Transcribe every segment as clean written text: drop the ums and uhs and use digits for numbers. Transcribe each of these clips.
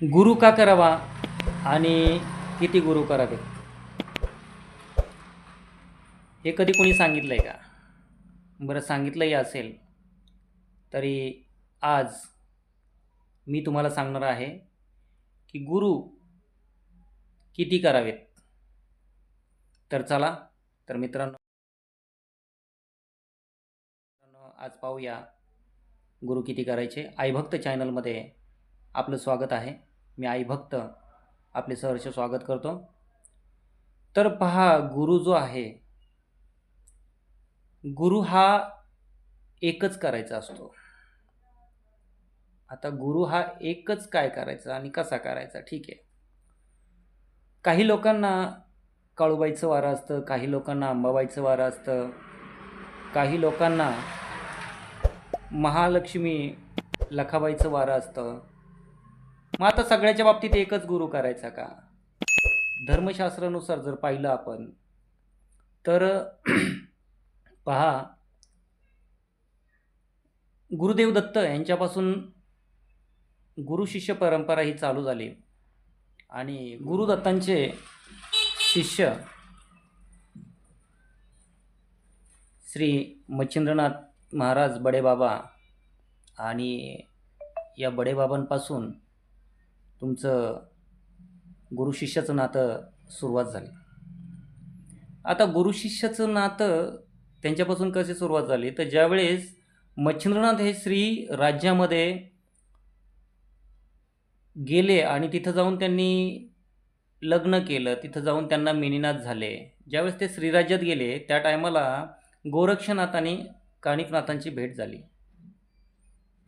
गुरु का करावा आणि किती गुरु करावे हे कधी कोणी सांगितलं आहे का? बरं, सांगितलंही असेल तरी आज मी तुम्हाला सांगणार आहे की गुरु किती करावेत. तर चला, तर मित्रांनो, आज पाहूया गुरु किती करायचे. आईभक्त चॅनलमध्ये आपलं स्वागत आहे. मी आईभक्त आपले सहर्ष स्वागत करतो. तर पहा, गुरु जो आहे, गुरु हा एकच करायचा असतो. आता गुरु हा एकच काय करायचा आणि कसा करायचा? ठीक आहे, काही लोकांना काळूबाईचं वारं असतं, काही लोकांना अंबाबाईचं वारं असतं, काही लोकांना महालक्ष्मी लखाबाईचं वारं असतं. मग आता सगळ्याच्या बाबतीत एकच गुरु करायचा का? धर्मशास्त्रानुसार जर पाहिलं आपण तर पहा, गुरुदेव दत्त यांच्यापासून गुरु शिष्य परंपरा ही चालू झाली आणि गुरुदत्तांचे शिष्य श्री मच्छिंद्रनाथ महाराज बडेबाबा, आणि या बडेबाबांपासून तुमचं गुरु शिष्याचं नातं सुरुवात झाली. आता गुरु शिष्याचं नातं त्यांच्यापासून कशी सुरुवात झाली? तर ज्यावेळेस मच्छिंद्रनाथ हे श्री राज्यामध्ये गेले आणि तिथं जाऊन त्यांनी लग्न केलं, तिथं जाऊन त्यांना मिनीनाथ झाले. ज्यावेळेस ते श्रीराज्यात गेले त्या टायमाला गोरक्षनाथ आणि काणिफनाथांची भेट झाली.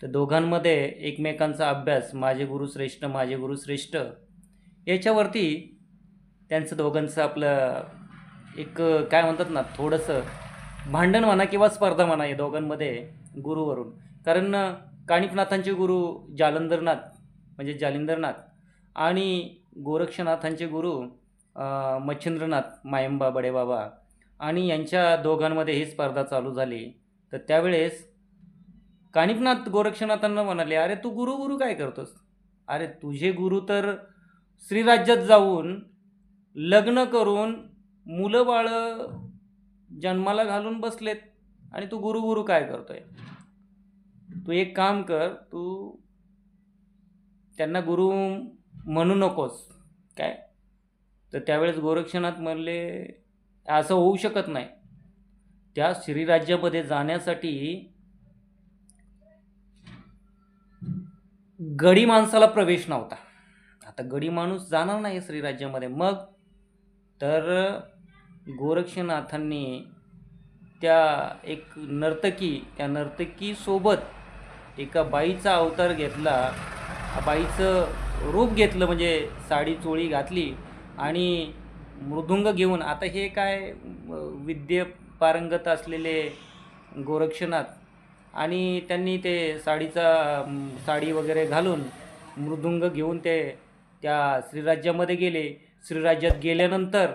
तर दोघांमध्ये एकमेकांचा अभ्यास, माझे गुरु श्रेष्ठ, माझे गुरु श्रेष्ठ, याच्यावरती त्यांचं दोघांचं आपलं एक काय म्हणतात ना, थोडंसं भांडण म्हणा किंवा स्पर्धा म्हणा या दोघांमध्ये गुरुवरून. कारण काणिफनाथांचे गुरु जालंधरनाथ म्हणजे जालिंदरनाथ आणि गोरक्षनाथांचे गुरु मच्छिंद्रनाथ मायंबा बडेबाबा, आणि यांच्या दोघांमध्ये ही स्पर्धा चालू झाली. तर त्यावेळेस काणिफनाथ गोरक्षनाथांना म्हणाले, अरे तू गुरु गुरु काय करतोस? अरे तुझे गुरु तर श्रीराज्यात जाऊन लग्न करून मुलं बाळं जन्माला घालून बसलेत आणि तू गुरु गुरु काय करतोय? तू एक काम कर, तू त्यांना गुरु म्हणू नकोस काय. तर त्यावेळेस गोरक्षनाथ म्हणले, असं होऊ शकत नाही. त्या श्रीराज्यामध्ये जाण्यासाठी गडी माणसाला प्रवेश नव्हता. आता गडी माणूस जाणार नाही श्रीराज्यामध्ये. मग तर गोरक्षनाथांनी त्या एक त्या नर्तकीसोबत एका बाईचा अवतार घेतला, बाईचं रूप घेतलं, म्हणजे साडी चोळी घातली आणि मृदुंग घेऊन. आता हे काय विद्ये पारंगत असलेले गोरक्षनाथ, आणि त्यांनी ते साडी वगैरे घालून मृदुंग घेऊन ते त्या श्रीराज्यामध्ये गेले. श्रीराज्यात गेल्यानंतर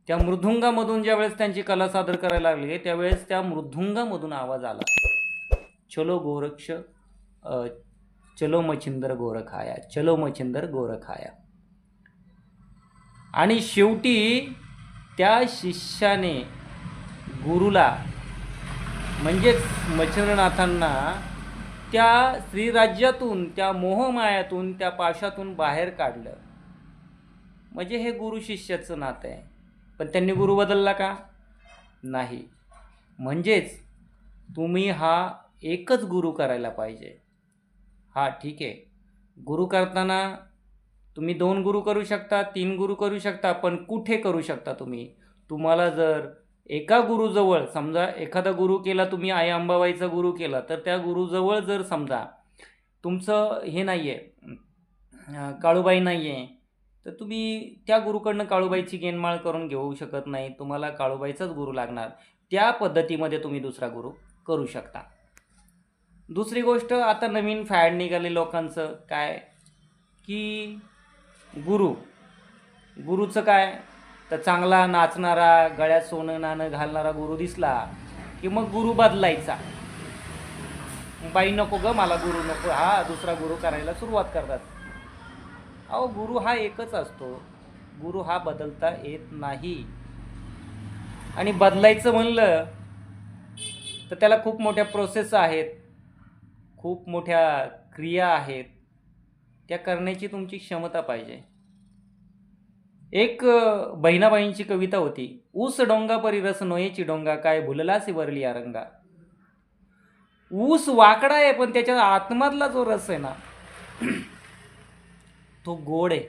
त्या मृदुंगामधून ज्यावेळेस त्यांची कला सादर करायला लागली, त्यावेळेस त्या मृदुंगामधून आवाज आला, चलो गोरक्ष, चलो मच्छिंदर गोरखाया, चलो मच्छिंदर गोरखाया. आणि शेवटी त्या शिष्याने गुरुला म्हणजेच मच्छिंद्रनाथांना त्या श्रीराज्यातून, त्या मोहमायातून, त्या पाशातून बाहेर काढलं. म्हणजे हे गुरु शिष्याचं नातं आहे. पण त्यांनी गुरु बदलला का? नाही. म्हणजेच तुम्ही हा एकच गुरु करायला पाहिजे. हा ठीक आहे, गुरु करताना तुम्ही 2 गुरु करू शकता, 3 गुरु करू शकता, पण कुठे करू शकता तुम्ही? तुम्हाला जर एका गुरुजवळ, समजा एखादा गुरु केला तुम्ही, आई अंबाबाईचा गुरु केला, तर त्या गुरुजवळ जर समजा तुमचं हे नाही आहे, काळूबाई नाही आहे, तर तुम्ही त्या गुरुकडनं काळूबाईची गेनमाळ करून घेऊ शकत नाही. तुम्हाला काळूबाईचाच गुरु लागणार. त्या पद्धतीमध्ये तुम्ही दुसरा गुरु करू शकता. दुसरी गोष्ट, आता नवीन फॅड निघाले लोकांचं काय, की गुरुचं काय, तर चांगला नाचणारा, गळ्यात सोनं नाणं घालणारा गुरु दिसला की मग गुरु बदलायचा. बाई नको ग मला गुरु नको, हा दुसरा गुरु करायला सुरुवात करतात. अहो गुरु हा एकच असतो, गुरु हा बदलता येत नाही. आणि बदलायचं म्हणलं तर त्याला खूप मोठ्या प्रोसेस आहेत, खूप मोठ्या क्रिया आहेत, त्या करण्याची तुमची क्षमता पाहिजे. एक बहिणाबाईंची कविता होती, ऊस डोंगा परी रस नोयेची डोंगा, काय भुललासी वरली रंगा. ऊस वाकडा आहे पण त्याच्या आतमधला जो रस आहे ना तो गोड आहे.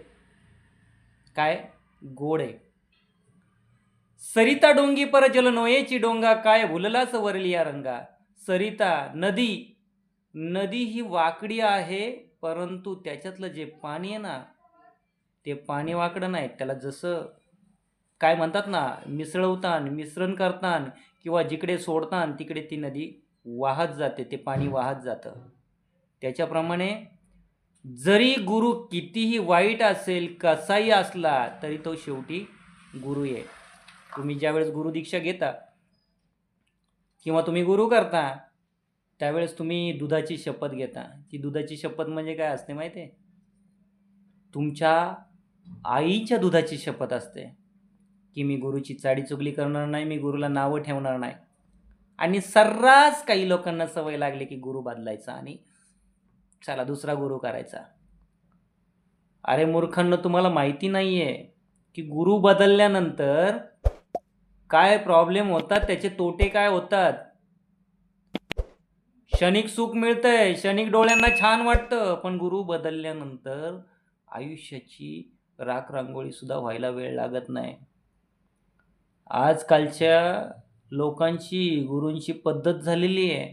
काय गोड आहे. सरिता डोंगी पर जल नोयेची डोंगा, काय भुललास वरली रंगा. सरिता नदी, नदी ही वाकडी आहे परंतु त्याच्यातलं जे पाणी आहे ना ते पाणी वाकडं नाही. त्याला जसं काय म्हणतात ना, मिसळवतान, मिश्रण करतान किंवा जिकडे सोडतान तिकडे ती नदी वाहत जाते, ते पाणी वाहत जातं. त्याच्याप्रमाणे जरी गुरु कितीही वाईट असेल, कसाही असला तरी तो शेवटी गुरु आहे. तुम्ही ज्यावेळेस गुरुदीक्षा घेता किंवा तुम्ही गुरु करता त्यावेळेस तुम्ही दुधाची शपथ घेता. ती दुधाची शपथ म्हणजे काय असते माहिती आहे? तुमच्या आईच्या दुधाची शपथ असते की मी गुरुची चाडीचुगली करणार नाही, मी गुरुला नावं ठेवणार नाही. आणि सर्रास काही लोकांना सवय लागली की गुरु बदलायचा आणि चला दुसरा गुरु करायचा. अरे मूर्खांनो, तुम्हाला माहिती नाही आहे की गुरु बदलल्यानंतर काय प्रॉब्लेम होतात, त्याचे तोटे काय होतात. क्षणिक सुख मिळतंय, क्षणिक डोळ्यांना छान वाटतं, पण गुरु बदलल्यानंतर आयुष्याची राखरांगोळी सुद्धा व्हायला वेळ लागत नाही. आजकालच्या लोकांची गुरूंची पद्धत झालेली आहे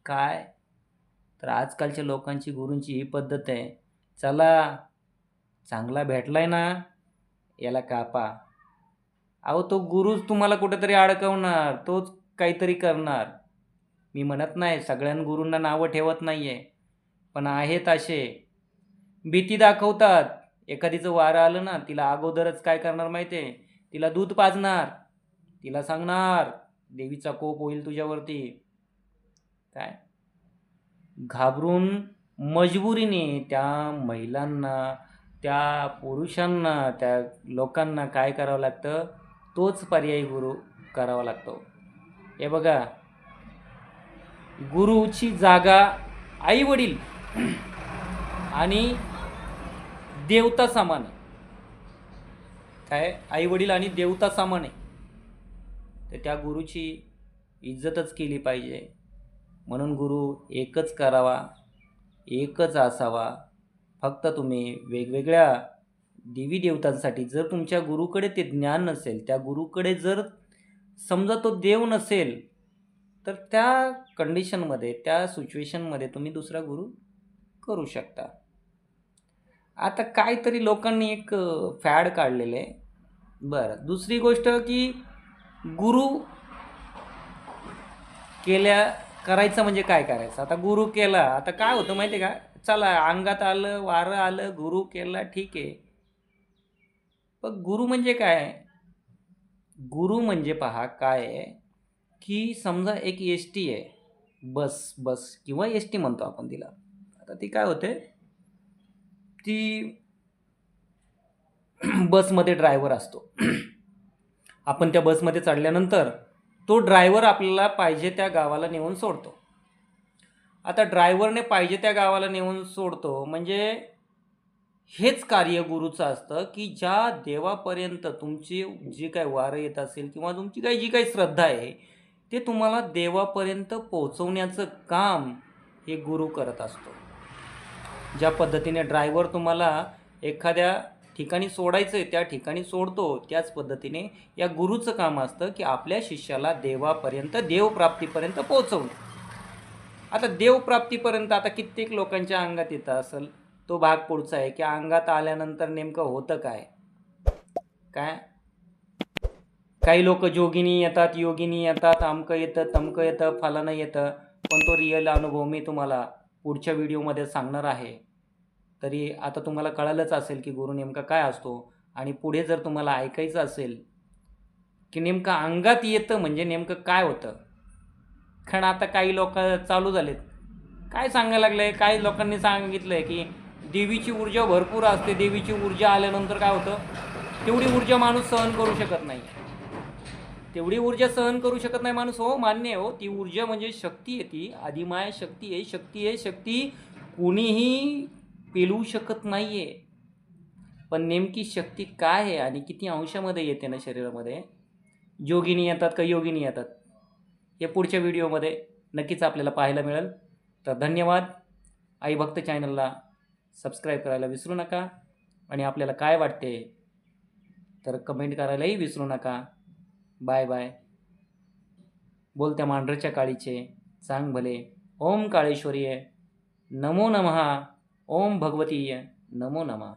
काय, तर आजकालच्या लोकांची गुरूंची ही पद्धत आहे, चला चांगला भेटलाय ना याला कापा. अहो तो गुरुच तुम्हाला कुठेतरी अडकवणार, तोच काहीतरी करणार. मी म्हणत नाही, सगळ्या गुरूंना नावं ठेवत नाही आहे, पण आहेत असे भीती दाखवतात. एखादीचं वारं आलं ना तिला अगोदरच काय करणार माहिती आहे, तिला दूध पाजणार, तिला सांगणार देवीचा कोप होईल तुझ्यावरती. काय घाबरून मजबुरीने त्या महिलांना, त्या पुरुषांना, त्या लोकांना काय करावं लागतं, तोच पर्यायी गुरु करावा लागतो. हे बघा, गुरुची जागा आई वडील आणि देवता समान आहे. काय आई वडील आणि देवता समान आहे, तर त्या गुरुची इज्जतच केली पाहिजे. म्हणून गुरु एकच करावा, एकच असावा. फक्त तुम्ही वेगवेगळ्या देवी देवतांसाठी जर तुमच्या गुरुकडे ते ज्ञान नसेल, त्या गुरुकडे जर समजा तो देव नसेल, तर त्या कंडिशनमध्ये, त्या सिच्युएशनमध्ये तुम्ही दुसरा गुरु करू शकता. आता काहीतरी लोकांनी एक फॅड काढलेलं आहे. बरं, दुसरी गोष्ट की गुरु करायचं म्हणजे काय करायचं. आता गुरु केला, आता काय होतं माहिती आहे का, चला अंगात आलं, वारं आलं, गुरु केला, ठीक आहे. पण गुरु म्हणजे काय? गुरु म्हणजे पहा काय आहे की समजा एक एस टी आहे, बस किंवा एस टी म्हणतो आपण तिला. आता ती काय होते, ती बसमध्ये ड्रायव्हर असतो. आपण त्या बसमध्ये चढल्यानंतर तो ड्रायव्हर आपल्याला पाहिजे त्या गावाला नेऊन सोडतो. आता ड्रायव्हरने पाहिजे त्या गावाला नेऊन सोडतो म्हणजे हेच कार्य गुरुचं असतं की ज्या देवापर्यंत तुमची जी काही वारं येत असेल किंवा तुमची जी काही श्रद्धा आहे ते तुम्हाला देवापर्यंत पोहोचवण्याचं काम हे गुरु करत असतो. ज्या पद्धतीने ड्रायव्हर तुम्हाला एखाद्या ठिकाणी सोडायचं आहे त्या ठिकाणी सोडतो, त्याच पद्धतीने या गुरुचं काम असतं की आपल्या शिष्याला देवापर्यंत, देवप्राप्तीपर्यंत पोहोचवणं. आता देवप्राप्तीपर्यंत आता कित्येक लोकांच्या अंगात येतं असेल, तो भाग पुढचा आहे की अंगात आल्यानंतर नेमकं होतं काय. काही लोक जोगिनी येतात, योगिनी येतात, अमकं येतं, तमकं येतं, फलानं येतं, पण तो रिअल अनुभव मी तुम्हाला पुढच्या व्हिडिओमध्ये सांगणार आहे. तरी आता तुम्हाला कळालंच असेल की गुरु नेमका काय असतो. आणि पुढे जर तुम्हाला ऐकायचं असेल की नेमकं अंगात येतं म्हणजे नेमकं काय होतं, कारण आता काही लोक चालू झालेत काय सांगायला लागलंय? काय लोकांनी सांगितलंय की देवीची ऊर्जा भरपूर असते, देवीची ऊर्जा आल्यानंतर काय होतं, तेवढी ऊर्जा माणूस सहन करू शकत नाही. तेवढी ऊर्जा सहन करू शकत नाही माणूस. हो, मान्य आहे. हो, ती ऊर्जा म्हणजे शक्ती आहे, ती आदिमाय शक्ती आहे. शक्ती आहे, शक्ती कुणीही पेलवू शकत नाही आहे. पण नेमकी शक्ती काय आहे आणि किती अंशामध्ये येते ना शरीरामध्ये, जोगिनी येतात का योगिनी येतात, हे पुढच्या व्हिडिओमध्ये नक्कीच आपल्याला पाहायला मिळेल. तर धन्यवाद. आई भक्त चॅनलला सबस्क्राईब करायला विसरू नका आणि आपल्याला काय वाटते तर कमेंट करायलाही विसरू नका. Bye bye. बोलत्या मांढरच्या काळीचे सांग भले. ओम काळेश्वरीय नमो नमः. ओम भगवतीय नमो नमः.